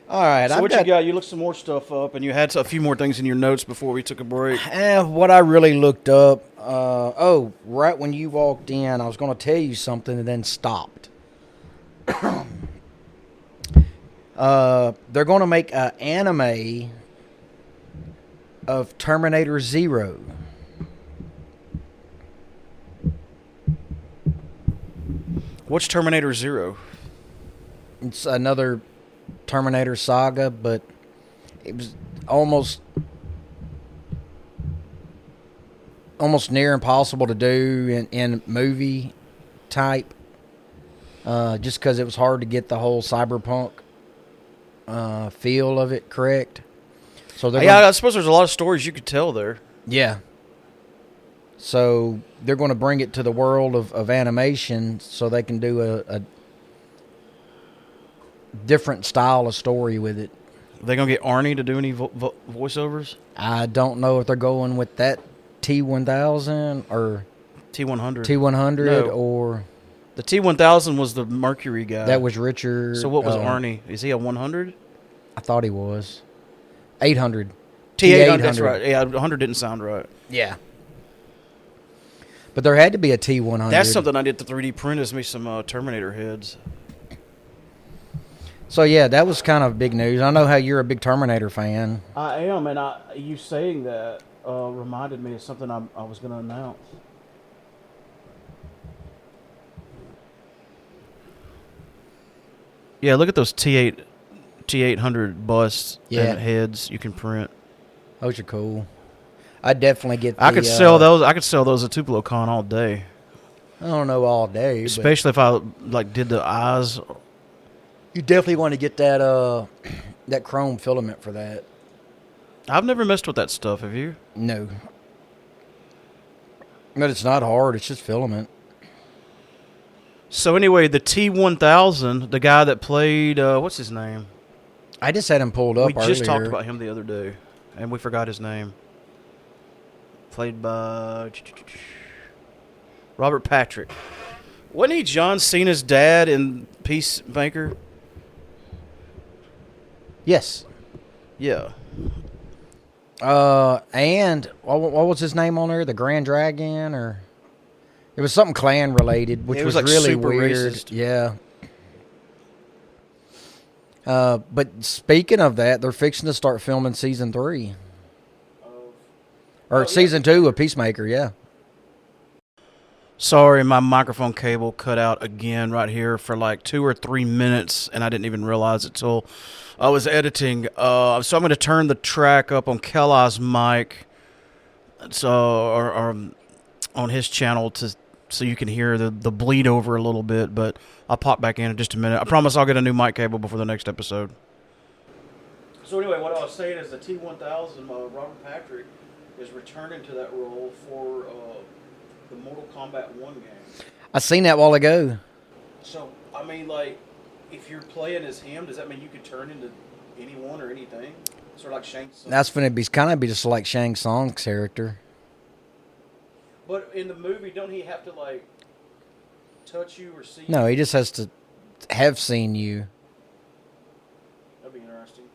Speaker 1: All right.
Speaker 2: So what you got? You looked some more stuff up, and you had a few more things in your notes before we took a break.
Speaker 1: What I really looked up, right when you walked in, I was going to tell you something and then stopped. They're going to make an anime of Terminator Zero.
Speaker 2: What's Terminator Zero?
Speaker 1: It's another Terminator saga, but it was almost near impossible to do in movie type, just because it was hard to get the whole cyberpunk feel of it correct. So
Speaker 2: I suppose there's a lot of stories you could tell there.
Speaker 1: yeah. So they're going to bring it to the world of animation, so they can do a different style of story with it.
Speaker 2: Are they gonna get Arnie to do any voiceovers?
Speaker 1: I don't know if they're going with that T1000 or
Speaker 2: T100.
Speaker 1: T100
Speaker 2: No.
Speaker 1: or
Speaker 2: The T1000 was the Mercury guy.
Speaker 1: that was Richard.
Speaker 2: So what was Arnie? Is he a 100?
Speaker 1: I thought he was 800.
Speaker 2: T800. That's right. Yeah, 100 didn't sound right.
Speaker 1: Yeah. But there had to be a T100.
Speaker 2: That's something I did to 3D print. Is me some Terminator heads.
Speaker 1: So yeah, that was kind of big news. I know how you're a big Terminator fan.
Speaker 2: I am, and you saying that reminded me of something I was going to announce. Yeah, look at those T800 busts and heads you can print.
Speaker 1: Those are cool. I'd definitely get
Speaker 2: I could sell those. I could sell those at Tupelo-Con all day.
Speaker 1: I don't know all day.
Speaker 2: Especially if I did the eyes.
Speaker 1: You definitely want to get that that chrome filament for that.
Speaker 2: I've never messed with that stuff. Have you?
Speaker 1: No. But it's not hard. It's just filament.
Speaker 2: So anyway, the T-1000, the guy that played, what's his name?
Speaker 1: I just had him pulled up
Speaker 2: We just
Speaker 1: earlier.
Speaker 2: talked about him the other day, and we forgot his name. Played by Robert Patrick. Wasn't he John Cena's dad in Peacemaker?
Speaker 1: Yes.
Speaker 2: Yeah.
Speaker 1: And what was his name on there? The Grand Dragon, or it was something clan related, which
Speaker 2: It
Speaker 1: was
Speaker 2: was, like,
Speaker 1: really
Speaker 2: super
Speaker 1: weird.
Speaker 2: racist.
Speaker 1: Yeah. But speaking of that, they're fixing to start filming season 3 or season 2 of Peacemaker. Yeah.
Speaker 2: Sorry, my microphone cable cut out again right here for like 2 or 3 minutes, and I didn't even realize it till I was editing. So I'm going to turn the track up on Kelly's mic, or on his channel so you can hear the bleed over a little bit. But I'll pop back in just a minute. I promise I'll get a new mic cable before the next episode. So anyway, what I was saying is the T-1000, Robert Patrick, is returning to that role for the Mortal Kombat 1 game.
Speaker 1: I seen that a while ago.
Speaker 2: So, I mean, like, if you're playing as him, does that mean you could turn into anyone or anything? Sort of like Shang Tsung?
Speaker 1: That's going to be kind of just like Shang Tsung's character.
Speaker 2: But in the movie, don't he have to, like, touch you or see you?
Speaker 1: No, he just has to have seen you.
Speaker 2: That'd be interesting.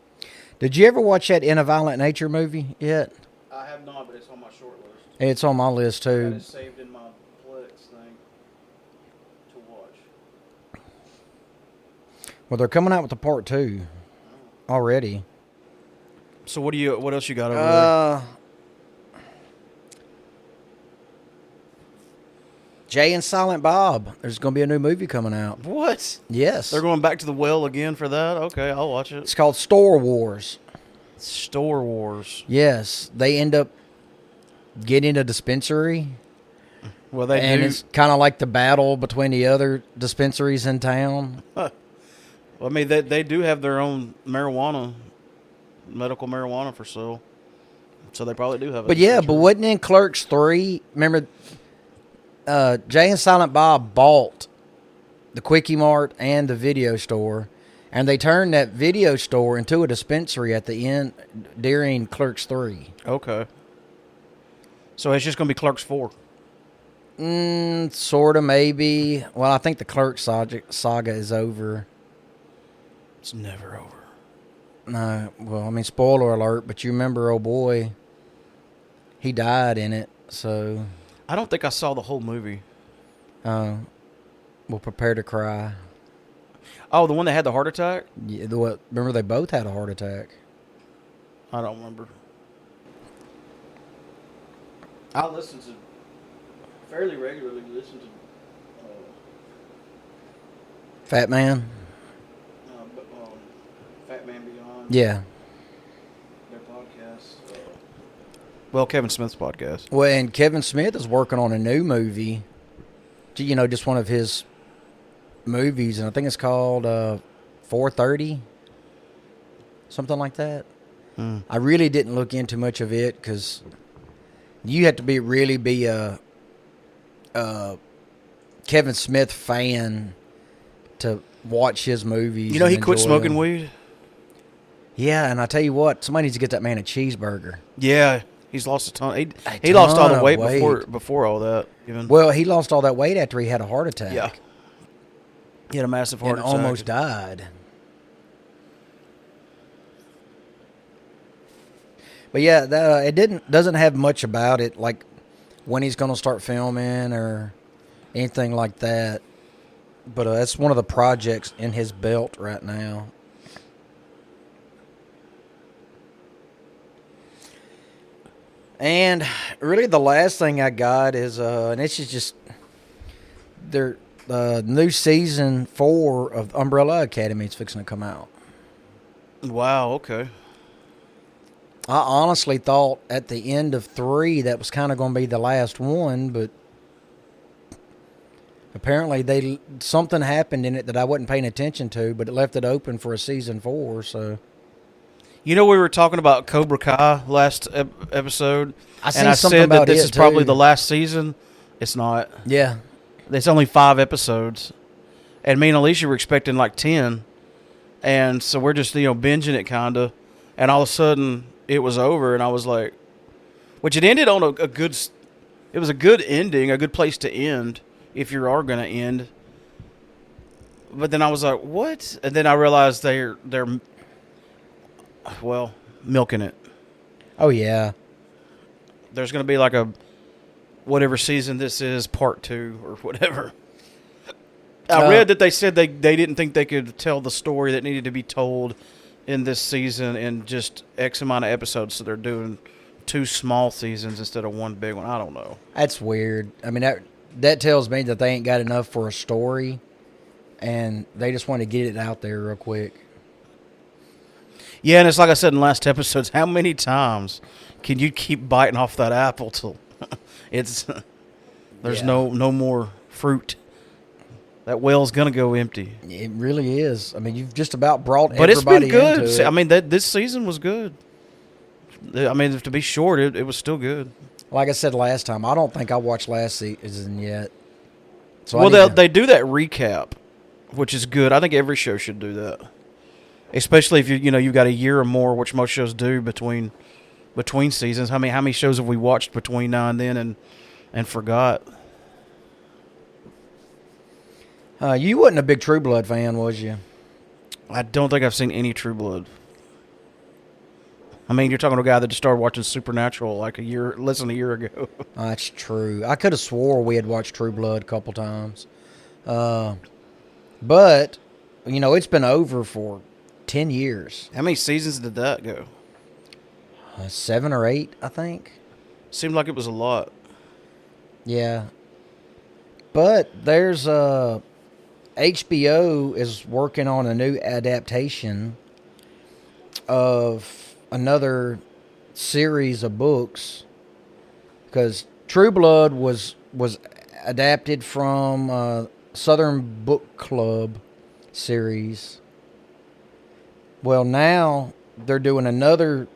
Speaker 1: Did you ever watch that In a Violent Nature movie yet?
Speaker 2: I have not, but it's on my short list.
Speaker 1: It's on my list
Speaker 2: I got
Speaker 1: too.
Speaker 2: it saved in my Plex thing to watch.
Speaker 1: Well, they're coming out with the part 2 already.
Speaker 2: So what else you got over there?
Speaker 1: Jay and Silent Bob. There's going to be a new movie coming out.
Speaker 2: What?
Speaker 1: Yes.
Speaker 2: They're going back to the well again for that? Okay, I'll watch it.
Speaker 1: It's called Store Wars.
Speaker 2: Store Wars.
Speaker 1: Yes. They end up getting a dispensary.
Speaker 2: Well, they
Speaker 1: and
Speaker 2: do.
Speaker 1: it's kind of like the battle between the other dispensaries in town.
Speaker 2: Well, I mean, they do have their own medical marijuana for sale. So they probably do have it.
Speaker 1: But yeah, but wasn't in Clerks 3, remember, Jay and Silent Bob bought the Quickie Mart and the video store, and they turned that video store into a dispensary at the end during Clerks 3.
Speaker 2: Okay. So it's just going to be Clerks 4.
Speaker 1: Sort of, maybe. Well, I think the Clerks saga is over.
Speaker 2: It's never over.
Speaker 1: No, well, I mean, spoiler alert, but you remember, oh boy, he died in it, so...
Speaker 2: I don't think I saw the whole movie.
Speaker 1: We'll prepare to cry.
Speaker 2: Oh, the one that had the heart attack?
Speaker 1: Yeah, remember, they both had a heart attack.
Speaker 2: I don't remember. I listen to fairly regularly. Listen to
Speaker 1: Fat Man?
Speaker 2: Fat Man Beyond.
Speaker 1: Yeah.
Speaker 2: Their podcast. Well, Kevin Smith's podcast.
Speaker 1: Well, and Kevin Smith is working on a new movie. You know, just one of his movies, and I think it's called 430, something like that. I really didn't look into much of it because you have to really be a Kevin Smith fan to watch his movies.
Speaker 2: You know, he quit
Speaker 1: enjoy
Speaker 2: smoking
Speaker 1: them.
Speaker 2: weed?
Speaker 1: Yeah, and I tell you what, somebody needs to get that man a cheeseburger.
Speaker 2: Yeah, he's lost a ton. He lost all the
Speaker 1: ton
Speaker 2: weight,
Speaker 1: of
Speaker 2: before all that. Even.
Speaker 1: Well, he lost all that weight after he had a heart attack.
Speaker 2: Yeah. He had a massive heart
Speaker 1: and
Speaker 2: attack.
Speaker 1: almost died. But yeah, it doesn't have much about it, like when he's going to start filming or anything like that. But that's one of the projects in his belt right now. And really, the last thing I got is, and this is just their new season 4 of Umbrella Academy is fixing to come out.
Speaker 2: Wow, okay.
Speaker 1: I honestly thought at the end of 3 that was kind of going to be the last one, but apparently something happened in it that I wasn't paying attention to, but it left it open for a season 4. So,
Speaker 2: you know, we were talking about Cobra Kai last episode,
Speaker 1: I
Speaker 2: and I said that this is probably the last season. It's not.
Speaker 1: Yeah,
Speaker 2: It's only 5 episodes. and me and Alicia were expecting like 10, and so we're just binging it kind of, and all of a sudden it was over, and I was like, which it ended on a good, it was a good ending, a good place to end if you are going to end. But then I was like, what? And then I realized they're milking it.
Speaker 1: Oh yeah.
Speaker 2: There's going to be like a whatever season this is, part 2 or whatever. I read that they said they didn't think they could tell the story that needed to be told in this season in just X amount of episodes, so they're doing 2 small seasons instead of 1 big one. I don't know.
Speaker 1: That's weird. I mean, that tells me that they ain't got enough for a story, and they just want to get it out there real quick.
Speaker 2: Yeah, and it's like I said in last episodes, how many times can you keep biting off that apple till there's no more fruit? That well's gonna go empty.
Speaker 1: It really is. I mean, you've just about brought
Speaker 2: but
Speaker 1: everybody
Speaker 2: it's been good.
Speaker 1: into it.
Speaker 2: I mean, this season was good. I mean, to be short, it was still good.
Speaker 1: Like I said last time, I don't think I watched last season yet. So
Speaker 2: Well, they do that recap, which is good. I think every show should do that, especially if you've got a year or more, which most shows do between seasons. How many shows have we watched between now and then and forgot?
Speaker 1: You wasn't a big True Blood fan, was you?
Speaker 2: I don't think I've seen any True Blood. I mean, you're talking to a guy that just started watching Supernatural like less than a year ago.
Speaker 1: That's true. I could have swore we had watched True Blood a couple times. But, it's been over for 10 years.
Speaker 2: How many seasons did that go?
Speaker 1: 7 or 8, I think.
Speaker 2: Seemed like it was a lot.
Speaker 1: Yeah. But there's HBO is working on a new adaptation of another series of books, because True Blood was adapted from Southern Book Club series. Well, now they're doing another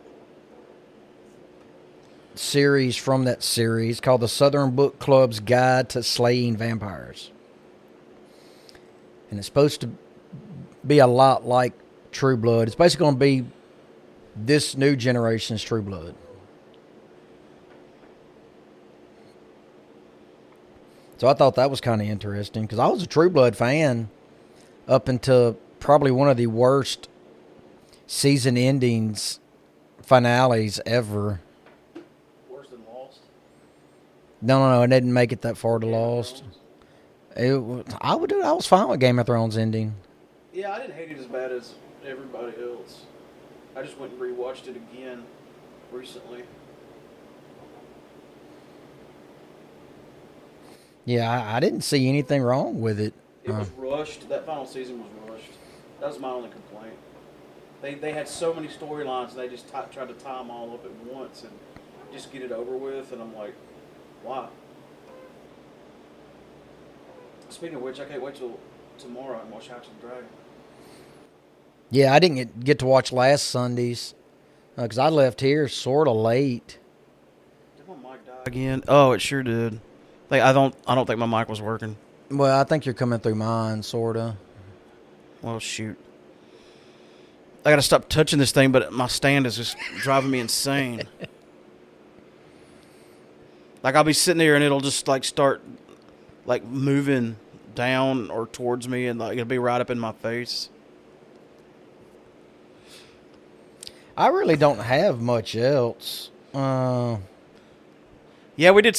Speaker 1: series from that series called the Southern Book Club's Guide to Slaying Vampires. And it's supposed to be a lot like True Blood. It's basically going to be this new generation's True Blood. So I thought that was kind of interesting, because I was a True Blood fan up until probably one of the worst season endings finales ever.
Speaker 2: Worse than Lost?
Speaker 1: No, it didn't make it that far to Lost. I was fine with Game of Thrones ending.
Speaker 2: Yeah, I didn't hate it as bad as everybody else. I just went and rewatched it again recently.
Speaker 1: Yeah, I didn't see anything wrong with it.
Speaker 2: It was rushed. That final season was rushed. That was my only complaint. They had so many storylines, and they just tried to tie them all up at once and just get it over with. And I'm like, why? Speaking of which, I can't wait till tomorrow and watch House of the Dragon.
Speaker 1: Yeah, I didn't get to watch last Sunday's because I left here sort of late.
Speaker 2: Did my mic die again? Oh, it sure did. I don't think my mic was working.
Speaker 1: Well, I think you're coming through mine, sort of.
Speaker 2: Well, shoot. I got to stop touching this thing, but my stand is just driving me insane. Like, I'll be sitting there, and it'll just, start, moving down or towards me, and, it'll be right up in my face.
Speaker 1: I really don't have much else.
Speaker 2: Yeah, we do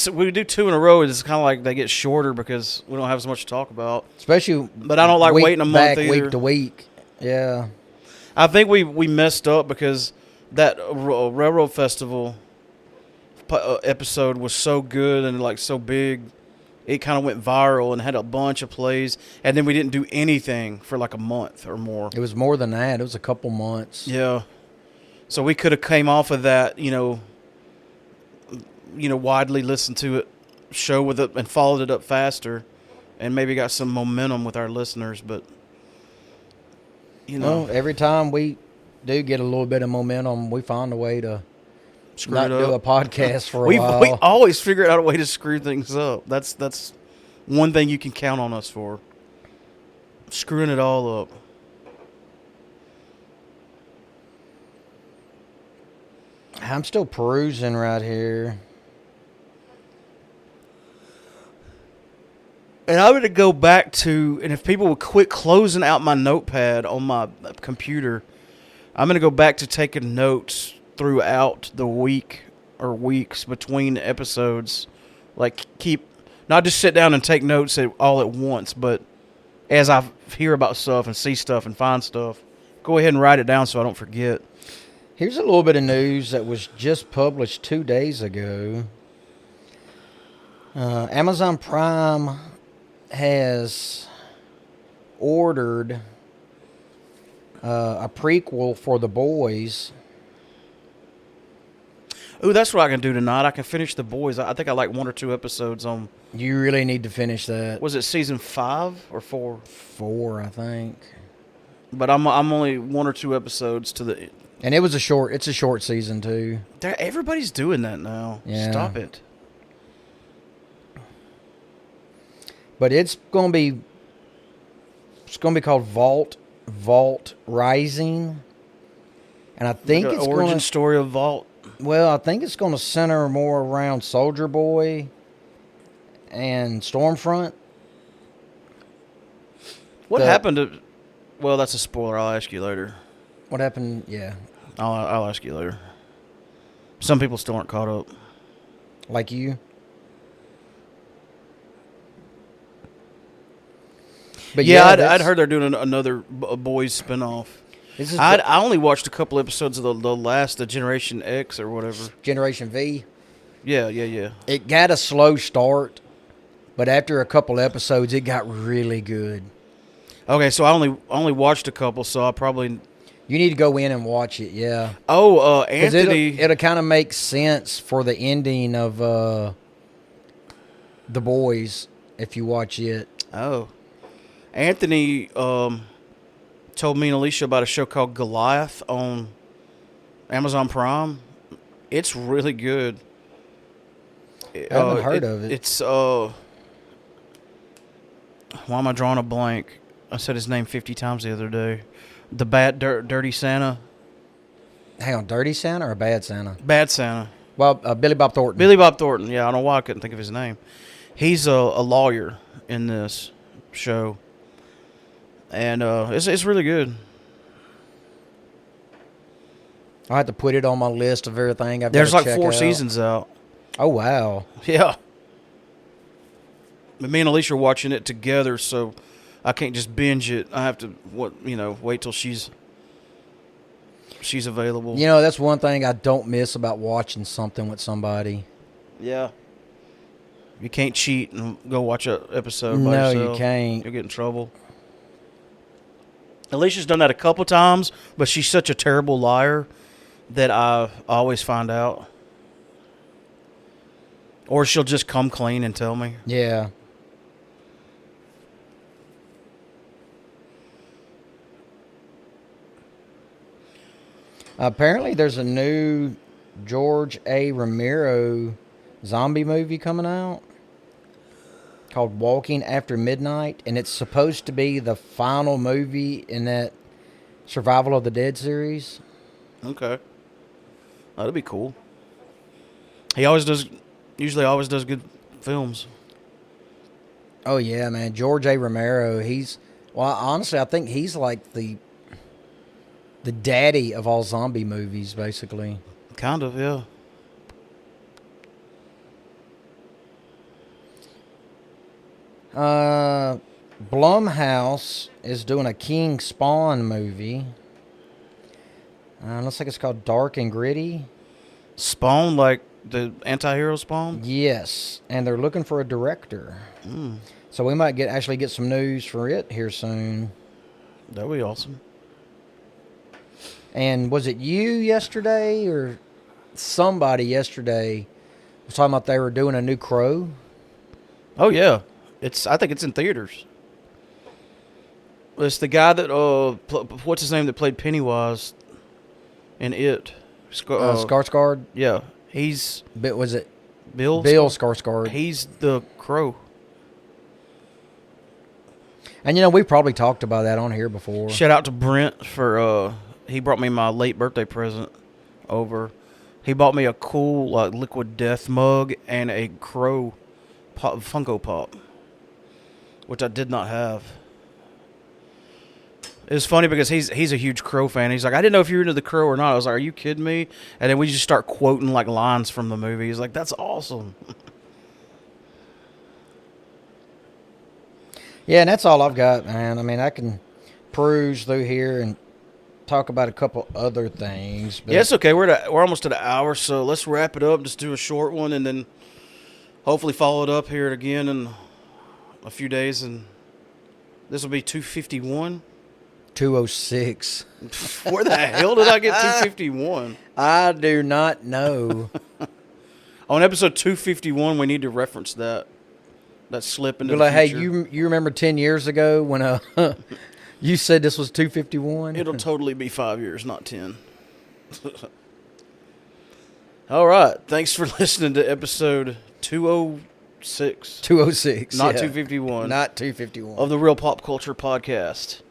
Speaker 2: 2 in a row. It's kind of like they get shorter because we don't have as much to talk about.
Speaker 1: Especially,
Speaker 2: but I don't like waiting a month either.
Speaker 1: Week to week. Yeah,
Speaker 2: I think we messed up because that Railroad Festival episode was so good and so big, it kind of went viral and had a bunch of plays. And then we didn't do anything for a month or more.
Speaker 1: It was more than that. It was a couple months.
Speaker 2: Yeah, so we could have came off of that, widely listened to it show with it and followed it up faster and maybe got some momentum with our listeners. But
Speaker 1: well, every time we do get a little bit of momentum, we find a way to do a podcast for a while.
Speaker 2: We always figure out a way to screw things up. That's one thing you can count on us for. screwing it all up.
Speaker 1: I'm still perusing right here.
Speaker 2: And I'm going to go back to, and if people would quit closing out my notepad on my computer, I'm going to go back to taking notes throughout the week or weeks between episodes. Like, not just sit down and take notes all at once, but as I hear about stuff and see stuff and find stuff, go ahead and write it down so I don't forget.
Speaker 1: Here's a little bit of news that was just published 2 days ago. Amazon Prime has ordered a prequel for The Boys.
Speaker 2: Ooh, that's what I can do tonight. I can finish The Boys. I think I like 1 or 2 episodes on.
Speaker 1: You really need to finish that.
Speaker 2: Was it season 5 or 4?
Speaker 1: 4, I think.
Speaker 2: But I'm only 1 or 2 episodes to the.
Speaker 1: And it's a short season too.
Speaker 2: Everybody's doing that now.
Speaker 1: Yeah.
Speaker 2: Stop it.
Speaker 1: But it's going to be called Vault Rising. And I think
Speaker 2: Like
Speaker 1: it's
Speaker 2: an origin
Speaker 1: going to,
Speaker 2: story of Vault.
Speaker 1: well, I think it's going to center more around Soldier Boy and Stormfront.
Speaker 2: What happened to? Well, that's a spoiler. I'll ask you later.
Speaker 1: What happened? Yeah.
Speaker 2: I'll ask you later. Some people still aren't caught up.
Speaker 1: Like you? But
Speaker 2: Yeah, I'd heard they're doing another Boys spinoff.
Speaker 1: This is
Speaker 2: I only watched a couple episodes of the Generation X or whatever.
Speaker 1: Generation V.
Speaker 2: Yeah.
Speaker 1: It got a slow start, but after a couple episodes, it got really good.
Speaker 2: Okay, so I only watched a couple, so I probably.
Speaker 1: You need to go in and watch it, yeah.
Speaker 2: Oh,
Speaker 1: 'Cause
Speaker 2: Anthony.
Speaker 1: It'll kind of make sense for the ending of The Boys if you watch it.
Speaker 2: Oh, Anthony told me and Alicia about a show called Goliath on Amazon Prime. It's really good.
Speaker 1: I haven't heard of it.
Speaker 2: It's why am I drawing a blank? I said his name 50 times the other day. The bad dirty Santa.
Speaker 1: Hang on, Dirty Santa or Bad Santa?
Speaker 2: Bad Santa.
Speaker 1: Well, Billy Bob Thornton.
Speaker 2: Billy Bob Thornton. Yeah, I don't know why I couldn't think of his name. He's a lawyer in this show, and it's really good.
Speaker 1: I'll have to put it on my list of everything I've
Speaker 2: There's
Speaker 1: got
Speaker 2: like
Speaker 1: to check
Speaker 2: 4
Speaker 1: out.
Speaker 2: seasons out.
Speaker 1: Oh, wow.
Speaker 2: Yeah. But me and Alicia are watching it together, so I can't just binge it. I have to wait till she's available.
Speaker 1: You know, that's one thing I don't miss about watching something with somebody.
Speaker 2: Yeah. You can't cheat and go watch an episode by
Speaker 1: No,
Speaker 2: yourself.
Speaker 1: you can't.
Speaker 2: You'll get in trouble. Alicia's done that a couple times, but she's such a terrible liar that I always find out. Or she'll just come clean and tell me.
Speaker 1: Yeah. Apparently, there's a new George A. Romero zombie movie coming out called Walking After Midnight, and it's supposed to be the final movie in that Survival of the Dead series.
Speaker 2: Okay. That'd be cool. He usually always does good films.
Speaker 1: Oh, yeah, man. George A. Romero, honestly, I think he's like the daddy of all zombie movies, basically.
Speaker 2: Kind of, yeah.
Speaker 1: Blumhouse is doing a King Spawn movie. Looks like it's called Dark and Gritty.
Speaker 2: Spawn, like the anti-hero Spawn?
Speaker 1: Yes, and they're looking for a director. So we might actually get some news for it here soon.
Speaker 2: That'd be awesome.
Speaker 1: And was it you yesterday or somebody yesterday was talking about they were doing a new Crow?
Speaker 2: Oh yeah, I think it's in theaters. It's the guy that what's his name that played Pennywise in It.
Speaker 1: Skarsgård?
Speaker 2: Yeah, he's
Speaker 1: Was it
Speaker 2: Bill
Speaker 1: Skarsgård?
Speaker 2: He's the Crow.
Speaker 1: And we probably talked about that on here before.
Speaker 2: Shout out to Brent for he brought me my late birthday present over. He bought me a cool Liquid Death mug and a Crow Funko Pop, which I did not have. It was funny because he's a huge Crow fan. He's like, I didn't know if you were into the Crow or not. I was like, are you kidding me? And then we just start quoting like lines from the movie. He's like, that's awesome.
Speaker 1: Yeah, and that's all I've got, man. I mean, I can peruse through here and talk about a couple other things. But
Speaker 2: Yeah, it's okay. We're almost at an hour, so let's wrap it up. Just do a short one, and then hopefully follow it up here again in a few days. And this will be 251.
Speaker 1: 206.
Speaker 2: Where the hell did I get 251?
Speaker 1: I do not know.
Speaker 2: On episode 251, we need to reference that slip into
Speaker 1: Be
Speaker 2: the
Speaker 1: like, hey,
Speaker 2: future.
Speaker 1: you remember 10 years ago when you said this was 251?
Speaker 2: It'll totally be 5 years, not 10. All right. Thanks for listening to episode 206.
Speaker 1: 206.
Speaker 2: Not
Speaker 1: yeah.
Speaker 2: 251.
Speaker 1: Not 251.
Speaker 2: Of the Real Pop Culture Podcast.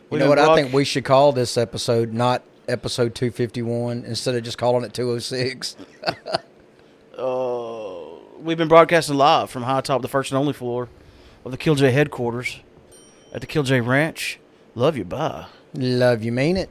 Speaker 1: You know what? I think we should call this episode not episode 251 instead of just calling it 206.
Speaker 2: We've been broadcasting live from high top the first and only floor of the Killjoy headquarters at the Killjoy Ranch. Love you. Bye.
Speaker 1: Love you, mean it.